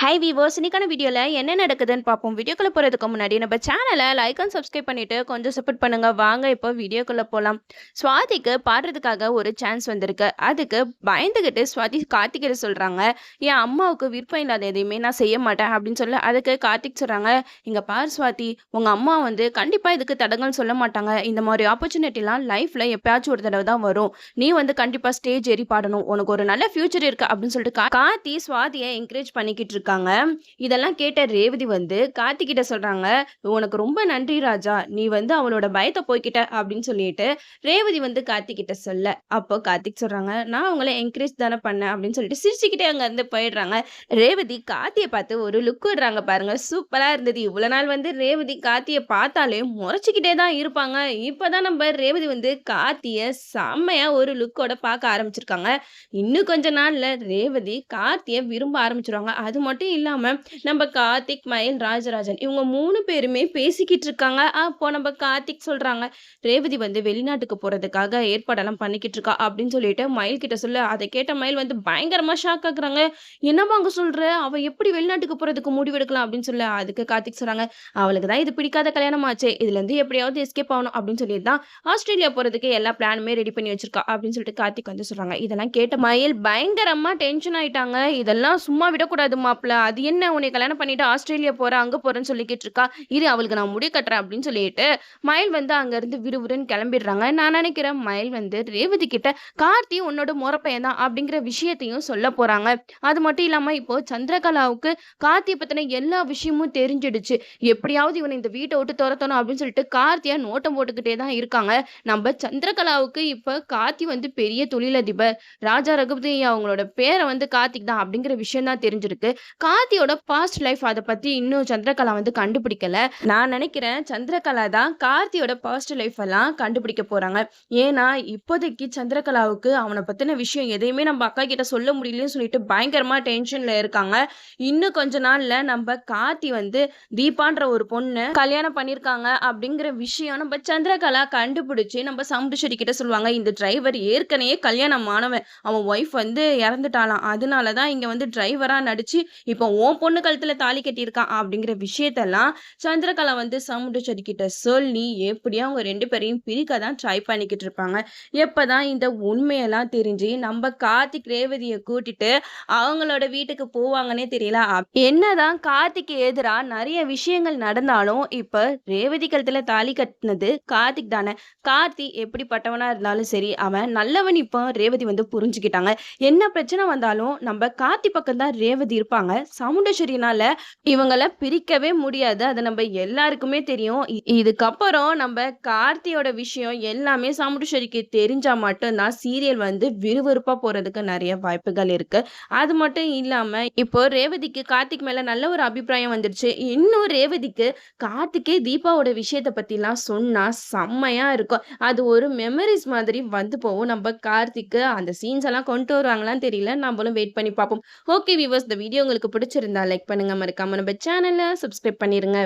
High viewers, இன்னைக்கான வீடியோவில் என்ன நடக்குதுன்னு பார்ப்போம். வீடியோக்குள்ளே போகிறதுக்கு முன்னாடி நம்ம சேனலை லைக் அண்ட் சப்ஸ்கிரைப் பண்ணிவிட்டு கொஞ்சம் சப்போர்ட் பண்ணுங்கள். வாங்க இப்போ வீடியோக்குள்ளே போகலாம். ஸ்வாதிக்கு பாடுறதுக்காக ஒரு சான்ஸ் வந்திருக்கு. அதுக்கு பயந்துக்கிட்டு ஸ்வாதி கார்த்திகிட்ட சொல்கிறாங்க, என் அம்மாவுக்கு விருப்பம் இல்லாத எதையுமே நான் செய்ய மாட்டேன் அப்படின்னு சொல்லி. அதுக்கு கார்த்திக் சொல்கிறாங்க, இங்கே பார் ஸ்வாதி, உங்கள் அம்மா வந்து கண்டிப்பாக இதுக்கு தடங்கல் சொல்ல மாட்டாங்க. இந்த மாதிரி ஆப்பர்ச்சுனிட்டிலாம் லைஃப்பில் எப்பயாச்சும் ஒரு தடவை தான் வரும். நீ வந்து கண்டிப்பாக ஸ்டேஜ் ஏறி பாடணும், உனக்கு ஒரு நல்ல ஃபியூச்சர் இருக்குது அப்படின்னு சொல்லிட்டு கார்த்தி ஸ்வாதியை என்கரேஜ் பண்ணிக்கிட்டு இருக்காங்க. இதெல்லாம் கேட்ட ரேவதி வந்து கார்த்திகிட்ட சொல்றாங்க, உனக்கு ரொம்ப நன்றி ராஜா, நீ வந்து அவளோட பயத்தை போய்கிட்ட அப்படின்னு சொல்லிட்டு ரேவதி வந்து கார்த்திகிட்ட சொல்ல. அப்போ கார்த்திக் சொல்றாங்க, நான் அவங்கள என்கரேஜ் தானே பண்ணேன் அப்படின்னு சொல்லிட்டு சிரிச்சுக்கிட்டே அங்க இருந்து போயிடுறாங்க. ரேவதி கார்த்தியை பார்த்து ஒரு லுக் விடுறாங்க பாருங்க, சூப்பரா இருந்தது. இவ்வளவு நாள் வந்து ரேவதி கார்த்தியை பார்த்தாலே முறைச்சிக்கிட்டே தான் இருப்பாங்க. இப்பதான் நம்ம ரேவதி வந்து கார்த்திய செம்மையா ஒரு லுக்கோட பார்க்க ஆரம்பிச்சிருக்காங்க. இன்னும் கொஞ்ச நாள்ல ரேவதி கார்த்திய விரும்ப ஆரம்பிச்சிருவாங்க. அது மட்டும் இல்லாம நம்ம கார்த்திக், மயில், ராஜராஜன் இவங்க 3 பேருமே பேசிக்கிட்டு இருக்காங்க. அப்போ நம்ம கார்த்திக் சொல்றாங்க, ரேவதி வந்து வெளிநாட்டுக்கு போறதுக்காக ஏற்பாடெல்லாம் பண்ணிக்கிட்டு இருக்கா அப்படின்னு சொல்லிட்டு மயில் கிட்ட சொல்ல. அதை கேட்ட மயில் வந்து பயங்கரமா ஷாக் ஆகுறாங்க. என்னமா அங்க சொல்ற, அவ எப்படி வெளிநாட்டுக்கு போறதுக்கு முடிவெடுக்கலாம் அப்படின்னு சொல்ல. அதுக்கு கார்த்திக் சொல்றாங்க, அவளுக்கு தான் இது பிடிக்காத கல்யாணம் ஆச்சு, இதுல இருந்து எப்படியாவது எஸ்கேப் ஆகணும் அப்படின்னு சொல்லி தான் ஆஸ்திரேலியா போறதுக்கு எல்லா பிளானுமே ரெடி பண்ணி வச்சிருக்கா அப்படின்னு சொல்லிட்டு கார்த்திக் வந்து சொல்றாங்க. இதெல்லாம் கேட்ட மயில் பயங்கரமா டென்ஷன் ஆயிட்டாங்க. இதெல்லாம் சும்மா விடக்கூடாது மாப்பிள்ள, அது என்ன உன்னை கல்யாணம் பண்ணிட்டு ஆஸ்திரேலியா போற அங்க போறேன்னு சொல்லிக்கிட்டு இருக்கா, இரு அவளுக்கு நான் முடி கட்டுறேன் அப்படின்னு சொல்லிட்டு மயில் வந்து அங்க இருந்து விறுவிறுன்னு கிளம்பிடுறாங்க. நான் நினைக்கிறேன் மயில் வந்து ரேவதி கிட்ட கார்த்தி உன்னோட முறப்பையன் தான் அப்படிங்கிற விஷயத்தையும் சொல்ல போறாங்க. அது மட்டும் இல்லாம இப்போ சந்திரகலாவுக்கு கார்த்தியை பத்தின எல்லா விஷயமும் தெரிஞ்சிடுச்சு. எப்படியாவது இவனை இந்த வீட்டை விட்டு துரத்தணும் அப்படின்னு சொல்லிட்டு கார்த்தியா நோட்டம் போட்டுக்கிட்டே தான் இருக்காங்க. நம்ம சந்திரகலாவுக்கு இப்ப கார்த்தி வந்து பெரிய தொழிலதிபர், ராஜா ரகுபதி அவங்களோட பேரை வந்து கார்த்திக் தான் அப்படிங்கிற விஷயம் தான் தெரிஞ்சிருக்கு. கார்த்தியோட பாஸ்ட் லைஃப் அதை பத்தி இன்னும் சந்திரகலா வந்து கண்டுபிடிக்கல. நான் நினைக்கிறேன் சந்திரகலா தான் கார்த்தியோட பாஸ்ட் லைஃப் எல்லாம் கண்டுபிடிக்க போறாங்க. ஏன்னா இப்போதைக்கு சந்திரகலாவுக்கு அவனை பத்தின விஷயம் எதையுமே நம்ம அக்கா கிட்ட சொல்ல முடியலன்னு சொல்லிட்டு பயங்கரமா டென்ஷன்ல இருக்காங்க. இன்னும் கொஞ்ச நாள்ல நம்ம கார்த்தி வந்து தீபான்ற ஒரு பொண்ணு கல்யாணம் பண்ணிருக்காங்க அப்படிங்கிற விஷயம் நம்ம சந்திரகலா கண்டுபிடிச்சு நம்ம சமுண்டேஸ்வரி கிட்ட சொல்லுவாங்க. இந்த டிரைவர் ஏற்கனவே கல்யாணம் ஆனவன், அவன் ஒய்ஃப் வந்து இறந்துட்டாலாம், அதனாலதான் இங்க வந்து டிரைவரா நடிச்சு இப்போ உன் பொண்ணு கழுத்துல தாலி கட்டியிருக்கான் அப்படிங்கிற விஷயத்தெல்லாம் சந்திரகலா வந்து சமுண்டேஸ்வரி கிட்ட சொல்லி எப்படியும் அவங்க 2 பேரையும் பிரிக்க தான் ட்ரை பண்ணிக்கிட்டு இருப்பாங்க. எப்பதான் இந்த உண்மையெல்லாம் தெரிஞ்சு நம்ம கார்த்திக் ரேவதியை கூட்டிட்டு அவங்களோட வீட்டுக்கு போவாங்கன்னே தெரியல. என்னதான் கார்த்திக்கு எதிரா நிறைய விஷயங்கள் நடந்தாலும் இப்ப ரேவதி கழுத்துல தாலி கட்டினது கார்த்திக் தானே. கார்த்தி எப்படிப்பட்டவனா இருந்தாலும் சரி, அவன் நல்லவன். இப்போ ரேவதி வந்து புரிஞ்சுக்கிட்டாங்க. என்ன பிரச்சனை வந்தாலும் நம்ம கார்த்தி பக்கம் தான் ரேவதி இருப்பாங்க. சமுண்டேஸ்வரினால இவங்கள பிரிக்கவே முடியாது, அது நம்ம எல்லாருக்குமே தெரியும். இதுக்கப்புறம் நம்ம கார்த்தியோட விஷயம் எல்லாமே சமுண்டேஸ்வரிக்கு தெரிஞ்சா மட்டும்தான் சீரியல் வந்து விறுவிறுப்பா போறதுக்கு நிறைய வாய்ப்புகள் இருக்கு. அது மட்டும் இல்லாம இப்போ ரேவதிக்கு கார்த்திக் மேல நல்ல ஒரு அபிப்பிராயம் வந்துருச்சு. இன்னும் ரேவதிக்கு கார்த்திகே தீபாவோட விஷயத்தை பத்திலாம் சொன்னா செம்மையா இருக்கும். அது ஒரு மெமரிஸ் மாதிரி வந்து போகும். நம்ம கார்த்திக்கு அந்த சீன்ஸ் எல்லாம் கொண்டு வருவாங்களான்னு தெரியல, நம்மளும் வெயிட் பண்ணி பார்ப்போம். ஓகே வியூவர்ஸ், இந்த வீடியோ உங்களுக்கு பிடிச்சிருந்தா லைக் பண்ணுங்க, மறக்காம நம்ம சேனலை சப்ஸ்கிரைப் பண்ணிருங்க.